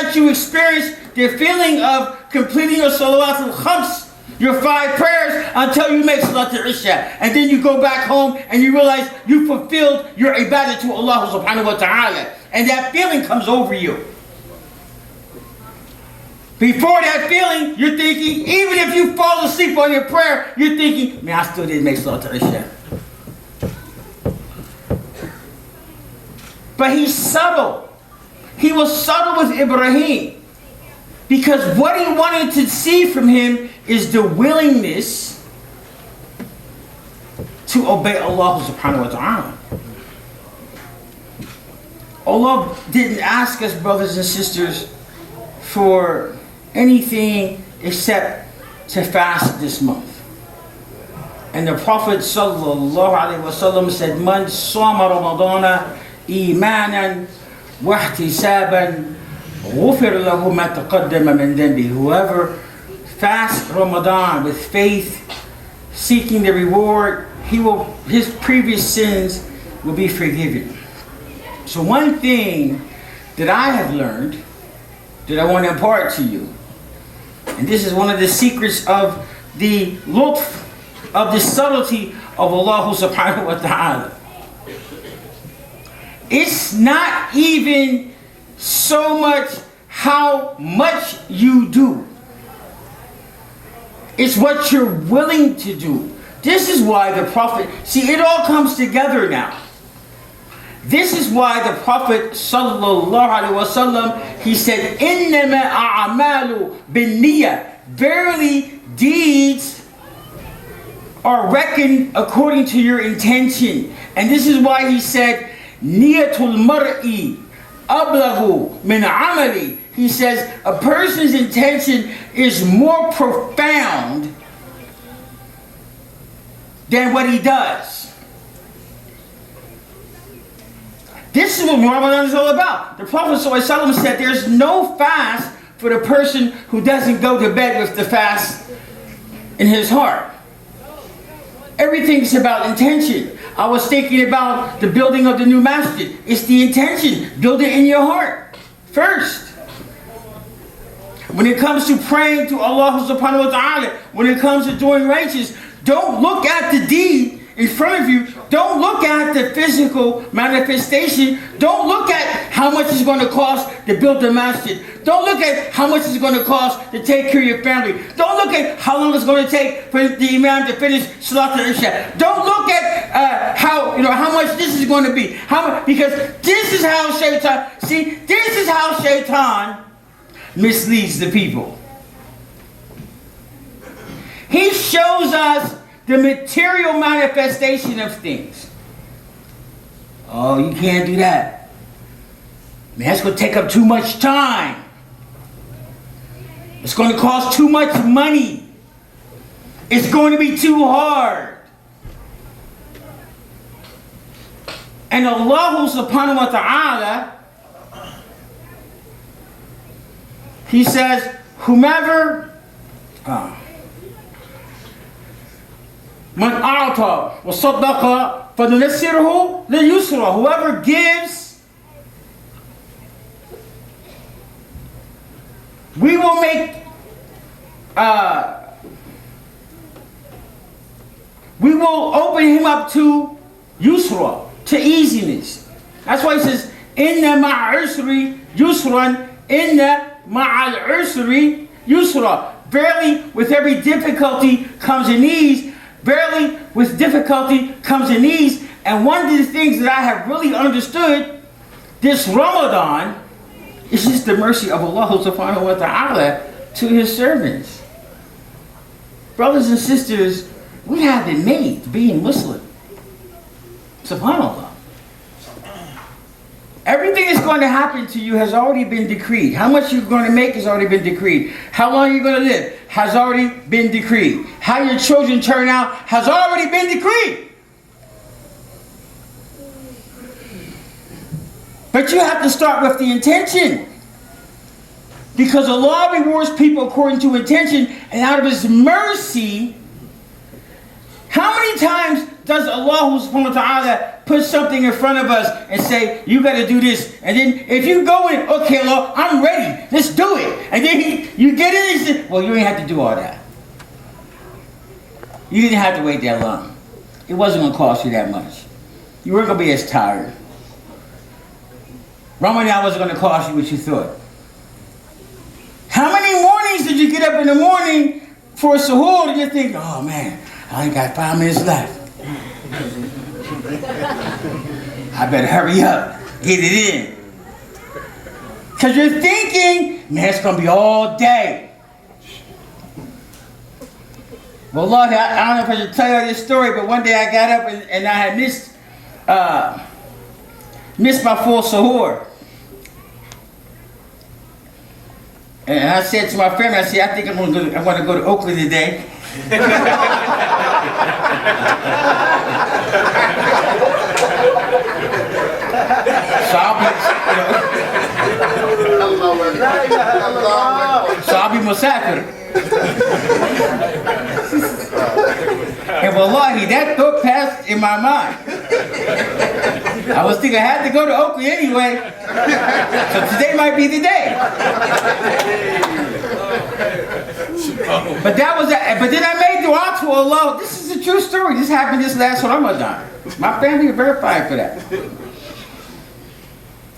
let you experience the feeling of completing your salawatul khams, your 5 prayers, until you make salatul isha. And then you go back home and you realize you fulfilled your ibadah to Allah subhanahu wa ta'ala. And that feeling comes over you. Before that feeling, you're thinking, even if you fall asleep on your prayer, you're thinking, man, I still didn't make salatul isha. But he's subtle. He was subtle with Ibrahim. Because what he wanted to see from him is the willingness to obey Allah subhanahu wa ta'ala. Allah didn't ask us, brothers and sisters, for anything except to fast this month. And the Prophet sallallahu alaihi wasallam said, "Man sama Ramadana imanan wa ihtisaban ghufir lahu ma taqaddama min dhanbi." Whoever fasts Ramadan with faith, seeking the reward, his previous sins will be forgiven. So one thing that I have learned that I want to impart to you, and this is one of the secrets of the lutf, of the subtlety of Allah subhanahu wa ta'ala. It's not even so much how much you do. It's what you're willing to do. This is why the Prophet, see, it all comes together now. This is why the Prophet sallallahu alaihi wasallam, he said, "Innama a'malu bin-niyyah." Verily, deeds are reckoned according to your intention. And this is why he said, "Niyatul mar'i ablagu min amali." He says a person's intention is more profound than what he does. This is what Ramadan is all about. The Prophet ﷺ said there's no fast for the person who doesn't go to bed with the fast in his heart. Everything's about intention. I was thinking about the building of the new masjid. It's the intention. Build it in your heart first. When it comes to praying to Allah subhanahu wa ta'ala, when it comes to doing righteous, don't look at the deed in front of you. Don't look at the physical manifestation. Don't look at how much it's going to cost to build the masjid. Don't look at how much it's going to cost to take care of your family. Don't look at how long it's going to take for the imam to finish Salatul Isha. Don't look at how much this is going to be. Because this is how Shaitan misleads the people. He shows us the material manifestation of things. Oh, you can't do that. Man, that's going to take up too much time. It's going to cost too much money. It's going to be too hard. And Allah subhanahu wa ta'ala, He says, whomever Man a'ta wa saddaqa fanuyassiruhu lil-yusra. Whoever gives, we will make we will open him up to yusra, to easiness. That's why he says, "Inna ma'al usri yusran, inna ma'al usri yusra." Verily, with every difficulty comes an ease. Verily, with difficulty comes an ease. And one of the things that I have really understood this Ramadan is just the mercy of Allah subhanahu wa ta'ala to His servants. Brothers and sisters, we have been made to be Muslim. SubhanAllah. Everything that's going to happen to you has already been decreed. How much you're going to make has already been decreed. How long you're going to live has already been decreed. How your children turn out has already been decreed. But you have to start with the intention. Because Allah rewards people according to intention, and out of His mercy, how many times does Allah subhanahu wa ta'ala put something in front of us and say, you got to do this. And then if you go in, okay, Lord, I'm ready. Let's do it. And then you get in and say, well, you ain't have to do all that. You didn't have to wait that long. It wasn't going to cost you that much. You weren't going to be as tired. Ramadan wasn't going to cost you what you thought. How many mornings did you get up in the morning for a suhoor and you think, oh man, I only got 5 minutes left. I better hurry up, get it in. Because you're thinking, man, it's going to be all day. Well, Lord, I don't know if I should tell you this story, but one day I got up and I had missed my full suhoor. And I said to my family, I said, I think I'm going to go to Oakland today. So I'll be musafir. And wallahi, that thought passed in my mind. I was thinking I had to go to Oakland anyway, so today might be the day. But then I made dua to Allah. This is a true story. This happened this last Ramadan. My family is verified for that.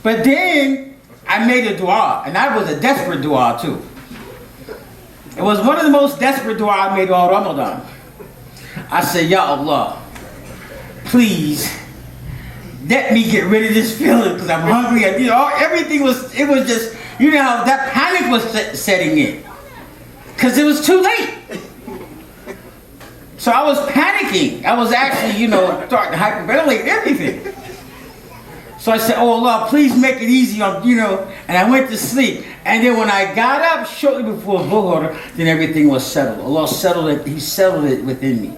But then I made a dua, and that was a desperate dua too. It was one of the most desperate dua I made all Ramadan. I said, Ya Allah, please let me get rid of this feeling because I'm hungry. And, everything was just, how that panic was setting in. Because it was too late. So I was panicking. I was actually, starting to hyperventilate everything. So I said, oh Allah, please make it easy on, and I went to sleep. And then when I got up shortly before Dhuhr, then everything was settled. Allah settled it, He settled it within me.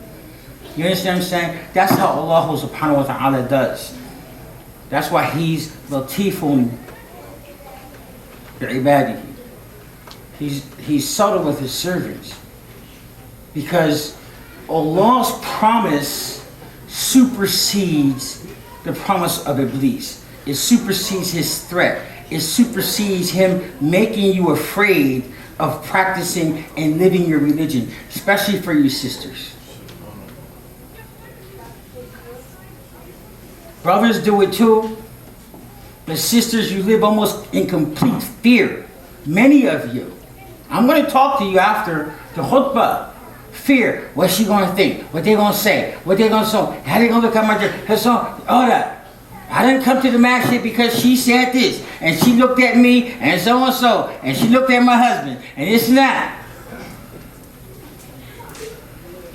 You understand what I'm saying? That's how Allah subhanahu wa ta'ala does. That's why He's latifun bi'ibadihi. He's subtle with His servants. Because Allah's promise supersedes the promise of Iblis. It supersedes his threat. It supersedes him making you afraid of practicing and living your religion, especially for you sisters. Brothers do it too, but sisters, you live almost in complete fear. Many of you. I'm going to talk to you after the khutbah. Fear. What's she going to think? What they going to say? What they going to say? How they going to look at my dress? Her song? All that. I didn't come to the masjid because she said this, and she looked at me, and so and so, and she looked at my husband, and it's not.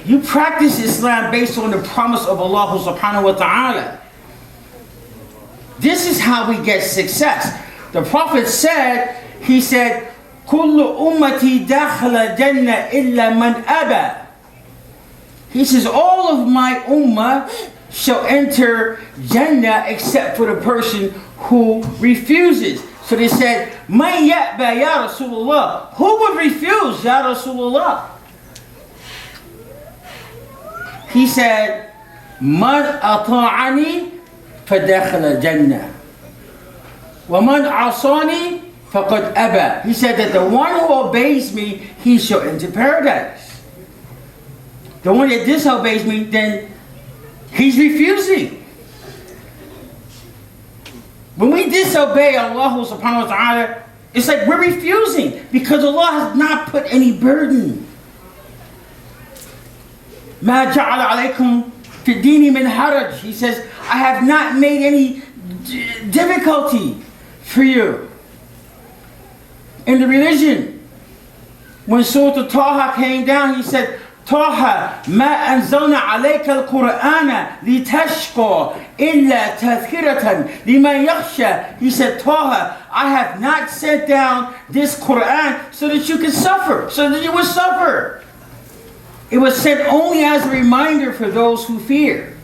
You practice Islam based on the promise of Allah subhanahu wa ta'ala. This is how we get success. The Prophet said, he said, كل أمتي داخل جنة إلا من أبى. He says, all of my ummah shall enter Jannah except for the person who refuses. So they said, Man ya'ba ya Rasulullah. Who would refuse, Ya Rasulullah? He said, Man ata'ani fadakhala Jannah. Wa man asani faqad aba. He said that the one who obeys me, he shall enter paradise. The one that disobeys me, then he's refusing. When we disobey Allah subhanahu wa ta'ala, it's like we're refusing because Allah has not put any burden. مَا جَعَلَ عَلَيْكُمْ فِي الدِّينِ مِنْ حَرَجٍ. He says, I have not made any difficulty for you in the religion. When Surah Taha came down, he said, طه ما أنزلنا عليك القرآن لتشقى إلا تذكرة لمن يخشى. He said, طه, I have not sent down this Quran so that you can suffer, so that you will suffer. It was sent only as a reminder for those who fear.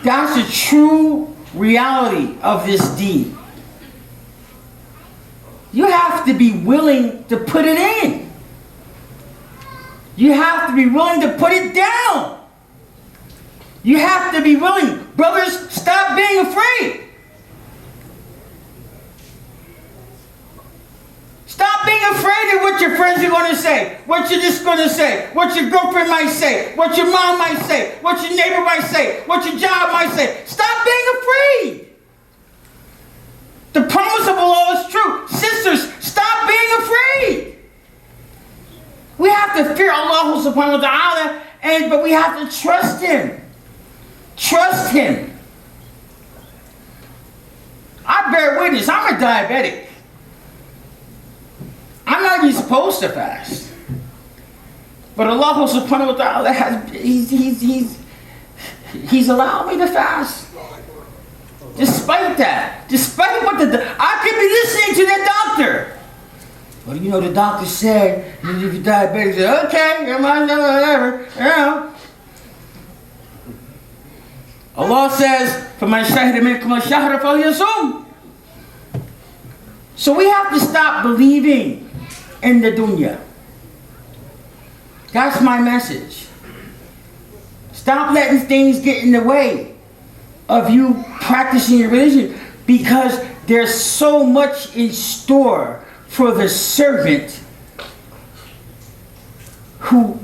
That's the true reality of this deed. You have to be willing to put it in. You have to be willing to put it down. You have to be willing. Brothers, stop being afraid. Stop being afraid of what your friends are going to say, what you're just going to say, what your girlfriend might say, what your mom might say, what your neighbor might say, what your job might say. Stop being afraid. The promise of Allah is true. Sisters, stop being afraid. We have to fear Allah subhanahu wa ta'ala, but we have to trust Him. Trust Him. I bear witness. I'm a diabetic. I'm not even supposed to fast. But Allah subhanahu wa ta'ala has, He's allowed me to fast. Despite that. Despite what I could be listening to the doctor. Well, you know, the doctor said, if you're diabetic, okay, whatever, you know. Allah says, فَمَنْ شَهِدَ مِنْكُمُ الشَّهْرَ فَلْيَصُمْ. So we have to stop believing in the dunya. That's my message. Stop letting things get in the way of you practicing your religion, because there's so much in store for the servant who